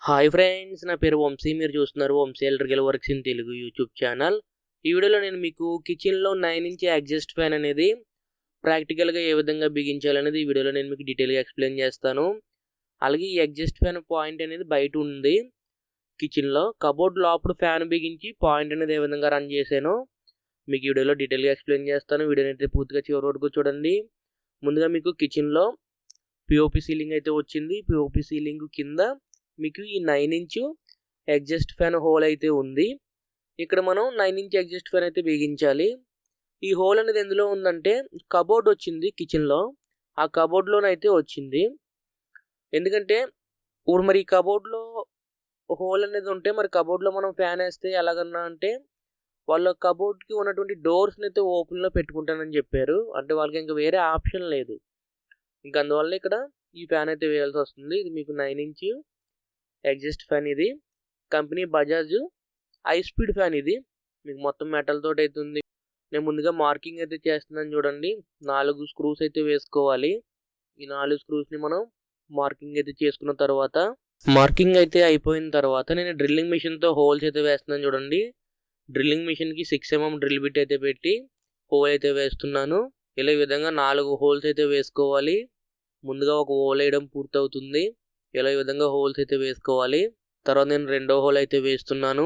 Hi friends, నా పేరు వంశీ. మీరు చూస్తున్నారు Vamshi electrical works in Telugu YouTube channel. ఈ వీడియోలో నేను మీకు కిచెన్లో 9" ఎగ్జాస్ట్ ఫ్యాన్ అనేది ప్రాక్టికల్గా ఏ విధంగా బిగించాలనేది ఈ వీడియోలో నేను మీకు డీటెయిల్గా ఎక్స్ప్లెయిన్ చేస్తాను. అలాగే ఈ ఎగ్జాస్ట్ ఫ్యాన్ పాయింట్ అనేది బయట ఉంది కిచెన్లో. కబోర్డ్ లోపల ఫ్యాన్ బిగించి పాయింట్ అనేది ఏ విధంగా రన్ చేశానో మీకు ఈ వీడియోలో డీటెయిల్గా ఎక్స్ప్లెయిన్ చేస్తాను. వీడియోని అయితే పూర్తిగా చివరి వరకు చూడండి. ముందుగా మీకు కిచెన్లో పిఓపి సీలింగ్ అయితే వచ్చింది. పిఓపి సీలింగ్ కింద మీకు ఈ 9" ఎగ్జాస్ట్ ఫ్యాన్ హోల్ అయితే ఉంది. ఇక్కడ మనం 9" ఎగ్జాస్ట్ ఫ్యాన్ అయితే బిగించాలి. ఈ హోల్ అనేది ఎందులో ఉందంటే కబోర్డ్ వచ్చింది కిచెన్లో, ఆ కబోర్డ్లోనైతే వచ్చింది. ఎందుకంటే ఇప్పుడు మరి ఈ కబోర్డ్లో హోల్ అనేది ఉంటే మరి కబోర్డ్లో మనం ఫ్యాన్ వేస్తే ఎలాగన్నా అంటే వాళ్ళ కబోర్డ్కి ఉన్నటువంటి డోర్స్ని అయితే ఓపెన్లో పెట్టుకుంటానని చెప్పారు. అంటే వాళ్ళకి ఇంకా వేరే ఆప్షన్ లేదు. ఇంకా అందువల్ల ఇక్కడ ఈ ఫ్యాన్ అయితే వేయాల్సి వస్తుంది. ఇది మీకు 9" ఎగ్జాస్ట్ ఫ్యాన్. ఇది company Bajaj high speed fan. ఇది మీకు మొత్తం మెటల్ తోటి అయితే ఉంది. నేను ముందుగా మార్కింగ్ అయితే చేస్తున్నాను చూడండి. 4 స్క్రూస్ అయితే వేసుకోవాలి. ఈ 4 స్క్రూస్ని మనం మార్కింగ్ అయితే చేసుకున్న తర్వాత, మార్కింగ్ అయితే అయిపోయిన తర్వాత నేను డ్రిల్లింగ్ మిషన్తో హోల్స్ అయితే వేస్తున్నాను చూడండి. డ్రిల్లింగ్ మిషన్కి 6mm డ్రిల్ బిట్ అయితే పెట్టి హోల్ అయితే వేస్తున్నాను. ఇలా ఈ విధంగా 4 హోల్స్ అయితే వేసుకోవాలి. ముందుగా ఒక హోల్ వేయడం పూర్తవుతుంది. ఇలా ఈ విధంగా హోల్స్ అయితే వేసుకోవాలి. తర్వాత నేను రెండో హోల్ అయితే వేస్తున్నాను.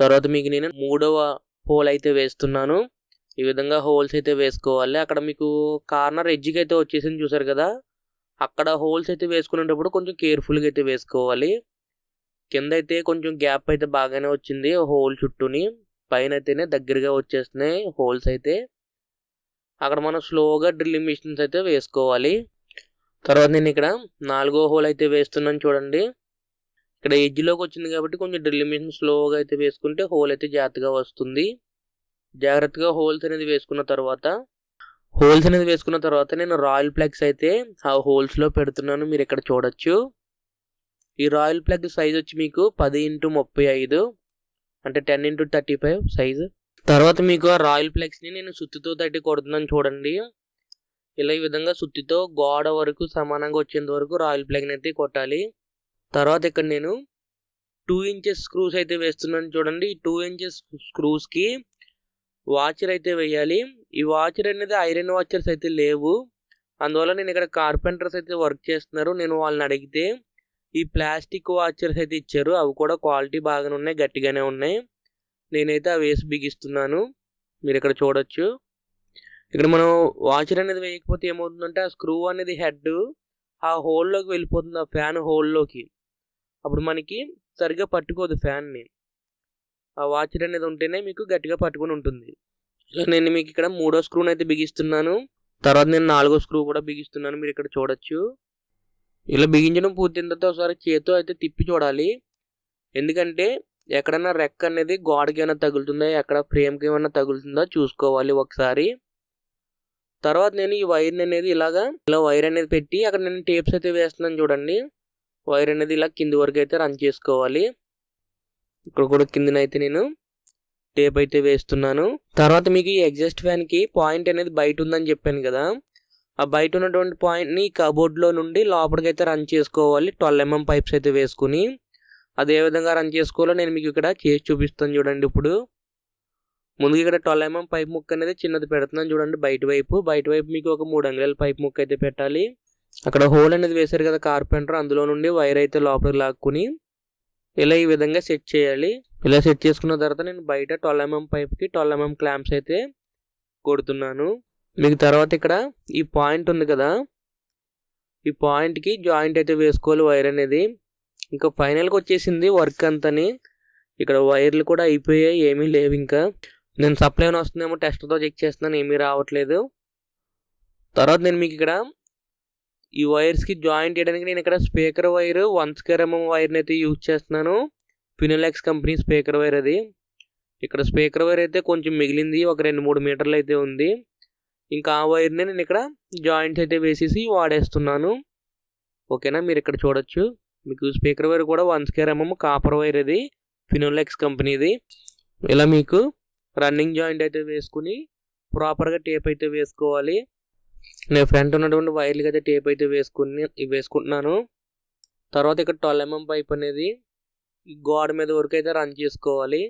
తర్వాత మీకు నేను 3వ హోల్ అయితే వేస్తున్నాను. ఈ విధంగా హోల్స్ అయితే వేసుకోవాలి. అక్కడ మీకు కార్నర్ ఎడ్జ్కి అయితే వచ్చేసింది చూసారు కదా, అక్కడ హోల్స్ అయితే వేసుకునేటప్పుడు కొంచెం కేర్ఫుల్గా అయితే వేసుకోవాలి. కింద అయితే కొంచెం గ్యాప్ అయితే బాగానే వచ్చింది హోల్ చుట్టూని. పైన అయితేనే దగ్గరగా వచ్చేస్తున్నాయి హోల్స్ అయితే. అక్కడ మనం స్లోగా డ్రిల్లింగ్ మిషన్స్ అయితే వేసుకోవాలి. తర్వాత నేను ఇక్కడ 4వ హోల్ అయితే వేస్తున్నాను చూడండి. ఇక్కడ ఎడ్జ్లోకి వచ్చింది కాబట్టి కొంచెం డ్రిల్లింగ్ మిషన్ స్లోగా అయితే వేసుకుంటే హోల్ అయితే జాగ్రత్తగా వస్తుంది. జాగ్రత్తగా హోల్స్ అనేది వేసుకున్న తర్వాత నేను రాయల్ ప్లగ్స్ అయితే ఆ హోల్స్లో పెడుతున్నాను. మీరు ఇక్కడ చూడొచ్చు. ఈ రాయల్ ప్లగ్ సైజ్ వచ్చి మీకు 10x35 అంటే 10x35 సైజు. తర్వాత మీకు ఆ రాయల్ ప్లగ్స్ని నేను సుత్తితో తట్టి కొడుతున్నాను చూడండి. ఇలా ఈ విధంగా సుత్తితో గోడ వరకు సమానంగా వచ్చేంత వరకు రాయల్ ప్లగ్ని అయితే కొట్టాలి. తర్వాత ఇక్కడ నేను 2" స్క్రూస్ అయితే వేస్తున్నాను చూడండి. ఈ 2" స్క్రూస్కి వాచర్ అయితే వేయాలి. ఈ వాచర్ అనేది ఐరన్ వాచర్స్ అయితే లేవు. అందువల్ల నేను ఇక్కడ కార్పెంటర్స్ అయితే వర్క్ చేస్తున్నారు. నేను వాళ్ళని అడిగితే ఈ ప్లాస్టిక్ వాచర్స్ అయితే ఇచ్చారు. అవి కూడా క్వాలిటీ బాగానే ఉన్నాయి, గట్టిగానే ఉన్నాయి. నేనైతే అవి వేసి బిగిస్తున్నాను. మీరు ఇక్కడ చూడొచ్చు. ఇక్కడ మనం వాచర్ అనేది వేయకపోతే ఏమవుతుందంటే ఆ స్క్రూ అనేది హెడ్ ఆ హోల్లోకి వెళ్ళిపోతుంది, ఆ ఫ్యాన్ హోల్లోకి. అప్పుడు మనకి సరిగ్గా పట్టుకోదు ఫ్యాన్ని. ఆ వాచర్ అనేది ఉంటేనే మీకు గట్టిగా పట్టుకుని ఉంటుంది. ఇలా నేను మీకు ఇక్కడ 3వ స్క్రూని అయితే బిగిస్తున్నాను. తర్వాత నేను 4వ స్క్రూ కూడా బిగిస్తున్నాను. మీరు ఇక్కడ చూడొచ్చు. ఇలా బిగించడం పూర్తయిన తర్వాత ఒకసారి చేతితో అయితే తిప్పి చూడాలి. ఎందుకంటే ఎక్కడైనా రెక్క అనేది గోడకి ఏమైనా తగులుతుందా, ఎక్కడ ఫ్రేమ్కి ఏమైనా తగులుతుందా చూసుకోవాలి ఒకసారి. తర్వాత నేను ఈ వైర్ని అనేది ఇలా వైర్ అనేది పెట్టి అక్కడ నేను టేప్స్ అయితే వేస్తున్నాను చూడండి. వైర్ అనేది ఇలా కింది వరకు అయితే రన్ చేసుకోవాలి. ఇక్కడ కూడా కిందనైతే నేను టేప్ అయితే వేస్తున్నాను. తర్వాత మీకు ఈ ఎగ్జాస్ట్ ఫ్యాన్కి పాయింట్ అనేది బయట ఉందని చెప్పాను కదా, ఆ బయట ఉన్నటువంటి పాయింట్ని కబోర్డ్లో నుండి లోపలికి అయితే రన్ చేసుకోవాలి. 12mm పైప్స్ అయితే వేసుకుని అదే విధంగా రన్ చేసుకోవాలో నేను మీకు ఇక్కడ చేసి చూపిస్తాను చూడండి. ఇప్పుడు ముందుగా ఇక్కడ 12mm పైప్ ముక్క అనేది చిన్నది పెడుతున్నాను చూడండి. బయట వైపు మీకు ఒక 3 అంగుళాల పైప్ ముక్క అయితే పెట్టాలి. అక్కడ హోల్ అనేది వేశారు కదా కార్పెంటర్, అందులో నుండి వైర్ అయితే లోపలికి లాక్కుని ఇలా ఈ విధంగా సెట్ చేయాలి. ఇలా సెట్ చేసుకున్న తర్వాత నేను బయట 12mm పైప్కి 12mm క్లాంప్స్ అయితే కొడుతున్నాను. మీకు తర్వాత ఇక్కడ ఈ పాయింట్ ఉంది కదా, ఈ పాయింట్కి జాయింట్ అయితే వేసుకోవాలి వైర్ అనేది. ఇంకా ఫైనల్గా వచ్చేసింది వర్క్ అంతని. ఇక్కడ వైర్లు కూడా అయిపోయాయి, ఏమీ లేవు. ఇంకా నేను సప్లై వస్తుందేమో టెస్ట్తో చెక్ చేస్తున్నాను, ఏమీ రావట్లేదు. తర్వాత నేను మీకు ఇక్కడ ఈ వైర్స్కి జాయింట్ చేయడానికి నేను ఇక్కడ స్పీకర్ వైర్ 1/2mm వైర్ని అయితే యూజ్ చేస్తున్నాను. ఫినోలెక్స్ కంపెనీ స్పీకర్ వైర్ అది. ఇక్కడ స్పీకర్ వైర్ అయితే కొంచెం మిగిలింది, ఒక 2-3 మీటర్లు అయితే ఉంది. ఇంకా ఆ వైర్ని నేను ఇక్కడ జాయింట్స్ అయితే వేసేసి వాడేస్తున్నాను. ఓకేనా, మీరు ఇక్కడ చూడొచ్చు. మీకు స్పీకర్ వైర్ కూడా 1/2mm కాపర్ వైర్ ఇది, ఫినోలెక్స్ కంపెనీది. ఇలా మీకు రన్నింగ్ జాయింట్ అయితే వేసుకుని ప్రాపర్గా టేప్ అయితే వేసుకోవాలి. నేను ఫ్రంట్ ఉన్నటువంటి వైర్లకి అయితే టేప్ అయితే వేసుకుంటున్నాను. తర్వాత ఇక్కడ 12 mm పైప్ అనేది ఈ గోడ మీద వరకు అయితే రన్ చేసుకోవాలి.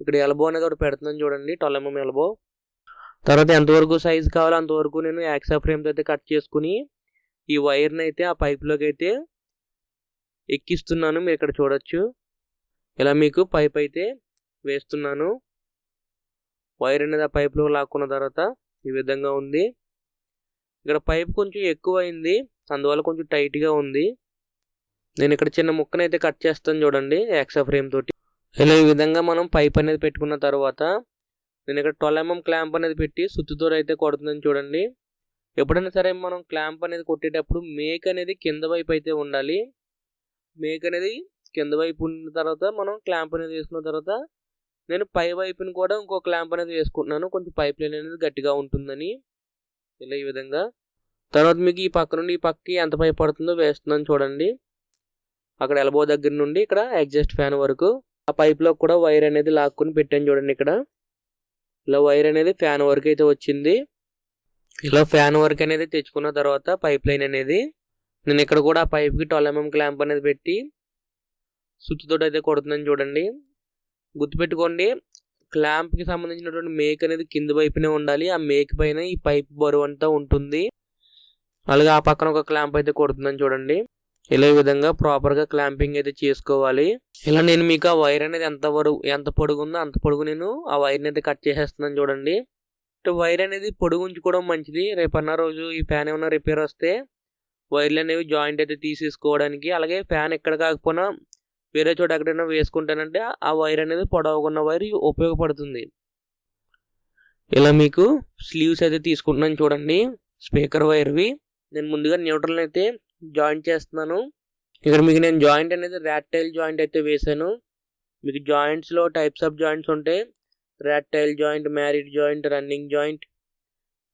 ఇక్కడ ఎల్బో అనేది ఒకటి పెడుతున్నాను చూడండి, 12 mm ఎల్బో. తర్వాత ఎంతవరకు సైజు కావాలో అంతవరకు నేను యాక్సా ఫ్రేమ్తో అయితే కట్ చేసుకుని ఈ వైర్ని అయితే ఆ పైప్లోకి అయితే ఎక్కిస్తున్నాను. మీరు ఇక్కడ చూడొచ్చు, ఇలా మీకు పైప్ అయితే వేస్తున్నాను. వైర్ అనేది ఆ పైప్లో లాక్కున్న తర్వాత ఈ విధంగా ఉంది. ఇక్కడ పైప్ కొంచెం ఎక్కువ అయింది, అందువల్ల కొంచెం టైట్గా ఉంది. నేను ఇక్కడ చిన్న ముక్కనైతే కట్ చేస్తాను చూడండి యాక్సా ఫ్రేమ్ తోటి. ఇలా ఈ విధంగా మనం పైప్ అనేది పెట్టుకున్న తర్వాత నేను ఇక్కడ 12 mm క్లాంప్ అనేది పెట్టి సుత్తుతో అయితే కొడుతున్నాను చూడండి. ఎప్పుడైనా సరే మనం క్లాంప్ అనేది కొట్టేటప్పుడు మేక్ అనేది కింద వైపు అయితే ఉండాలి. మేక్ అనేది కింద వైపు ఉన్న తర్వాత మనం క్లాంప్ అనేది వేసుకున్న తర్వాత నేను పై వైపుని కూడా ఇంకో క్లాంప్ అనేది వేసుకుంటున్నాను, కొంచెం పైప్ లైన్ అనేది గట్టిగా ఉంటుందని. ఇలా ఈ విధంగా. తర్వాత మీకు ఈ పక్క నుండి ఈ పక్కకి ఎంత పైప్ పడుతుందో వేస్తున్నాను చూడండి. అక్కడ ఎల్బో దగ్గర నుండి ఇక్కడ ఎగ్జాస్ట్ ఫ్యాన్ వరకు ఆ పైప్లో కూడా వైర్ అనేది లాక్కుని పెట్టాను చూడండి. ఇక్కడ ఇలా వైర్ అనేది ఫ్యాన్ వరకు అయితే వచ్చింది. ఇలా ఫ్యాన్ వరకు అనేది తెచ్చుకున్న తర్వాత పైప్ లైన్ అనేది నేను ఇక్కడ కూడా ఆ పైప్కి 12 mm క్లాంప్ అనేది పెట్టి స్విచ్తో అయితే కొడుతున్నాను చూడండి. గుర్తుపెట్టుకోండి, క్లాంప్కి సంబంధించినటువంటి మేక్ అనేది కింద వైపునే ఉండాలి. ఆ మేక్ పైన ఈ పైప్ బరువు అంతా ఉంటుంది. అలాగే ఆ పక్కన ఒక క్లాంప్ అయితే కొడుతున్నాను చూడండి. ఇలా ఈ విధంగా ప్రాపర్గా క్లాంపింగ్ అయితే చేసుకోవాలి. ఇలా నేను మీకు ఆ వైర్ అనేది ఎంత పొడుగు ఉందో అంత పొడుగు నేను ఆ వైర్ని అయితే కట్ చేసేస్తున్నాను చూడండి. వైర్ అనేది పొడుగు ఉంచుకోవడం మంచిది. రేపన్న రోజు ఈ ఫ్యాన్ ఏమైనా రిపేర్ వస్తే వైర్లు అనేవి జాయింట్ అయితే తీసేసుకోవడానికి. అలాగే ఫ్యాన్ ఎక్కడ కాకపోయినా వేరే చోట ఎక్కడైనా వేసుకుంటానంటే ఆ వైర్ అనేది పొడవుకున్న వైర్ ఉపయోగపడుతుంది. ఇలా మీకు స్లీవ్స్ అయితే తీసుకుంటున్నాను చూడండి, స్పీకర్ వైర్వి. నేను ముందుగా న్యూట్రల్ అయితే జాయింట్ చేస్తున్నాను. ఇక్కడ మీకు నేను జాయింట్ అనేది ర్యాట్ టైల్ జాయింట్ అయితే వేసాను. మీకు జాయింట్స్లో టైప్స్ ఆఫ్ జాయింట్స్ ఉంటాయి. Rat tail joint, married joint, running joint,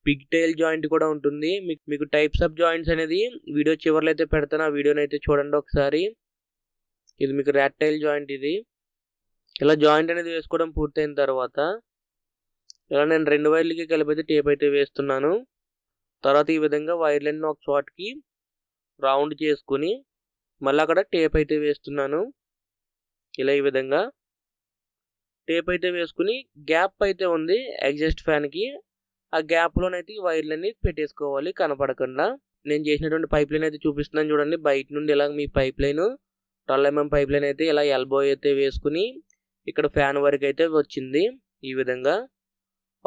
pig tail joint కూడా ఉంటుంది. మీకు టైప్స్ ఆఫ్ జాయింట్స్ అనేది వీడియో చివరిలో అయితే పెడతాను, ఆ వీడియోని అయితే చూడండి ఒకసారి. ఇది మీకు ర్యాట్ టైల్ జాయింట్. ఇది ఇలా జాయింట్ అనేది వేసుకోవడం పూర్తయిన తర్వాత ఇలా నేను 2 వైర్లకి కలిపి టేప్ అయితే వేస్తున్నాను. తర్వాత ఈ విధంగా వైర్లన్నీ ఒక చోటకి రౌండ్ చేసుకుని మళ్ళీ అక్కడ టేప్ అయితే వేస్తున్నాను. ఇలా ఈ విధంగా టేప్ అయితే వేసుకుని గ్యాప్ అయితే ఉంది ఎగ్జాస్ట్ ఫ్యాన్కి, ఆ గ్యాప్లోనైతే ఈ వైర్లన్నీ పెట్టేసుకోవాలి కనపడకుండా. నేను చేసినటువంటి పైప్ లైన్ అయితే చూపిస్తున్నాను చూడండి. బయట నుండి ఇలా మీ pipeline 12 mm pipeline అయితే ఇలా ఎల్బో అయితే వేసుకుని ఇక్కడ ఫ్యాన్ వరకు అయితే వచ్చింది. ఈ విధంగా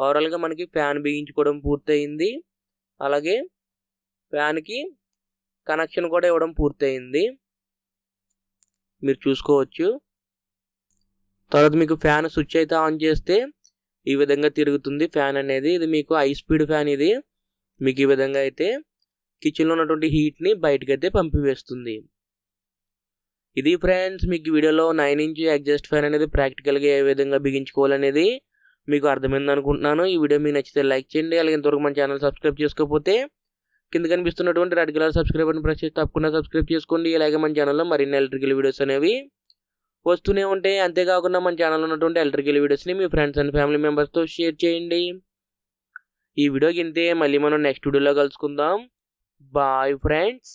ఓవరాల్గా మనకి ఫ్యాన్ బిగించుకోవడం పూర్తయింది. అలాగే ఫ్యాన్కి కనెక్షన్ కూడా ఇవ్వడం పూర్తయింది, మీరు చూసుకోవచ్చు. తర్వాత మీకు ఫ్యాన్ స్విచ్ అయితే ఆన్ చేస్తే ఈ విధంగా తిరుగుతుంది ఫ్యాన్ అనేది. ఇది మీకు హై స్పీడ్ ఫ్యాన్. ఇది మీకు ఈ విధంగా అయితే కిచెన్లో ఉన్నటువంటి హీట్ని బయటకు అయితే పంపివేస్తుంది. ఇది ఫ్రెండ్స్, మీకు వీడియోలో 9" ఎగ్జాస్ట్ ఫ్యాన్ అనేది ప్రాక్టికల్గా ఏ విధంగా బిగించుకోవాలనేది మీకు అర్థమైంది అనుకుంటున్నాను. ఈ వీడియో మీకు నచ్చితే లైక్ చేయండి. అలాగే ఇంతవరకు మన ఛానల్ సబ్స్క్రైబ్ చేసుకోకపోతే కింద కనిపిస్తున్నటువంటి రెడ్ కలర్ సబ్స్క్రైబ్ అని ప్రెస్ చేసి తప్పకుండా సబ్స్క్రైబ్ చేసుకోండి. అలాగే మన ఛానల్లో మరిన్ని ఎలక్ట్రికల్ వీడియోస్ అనేవి వస్తూనే ఉంటాయి. అంతేకాకుండా మన ఛానల్లో ఉన్నటువంటి ఎలక్ట్రికల్ వీడియోస్ని మీ ఫ్రెండ్స్ అండ్ ఫ్యామిలీ మెంబర్స్తో షేర్ చేయండి. ఈ వీడియోకి ఇంతే, మళ్ళీ మనం నెక్స్ట్ వీడియోలో కలుసుకుందాం. Bye friends.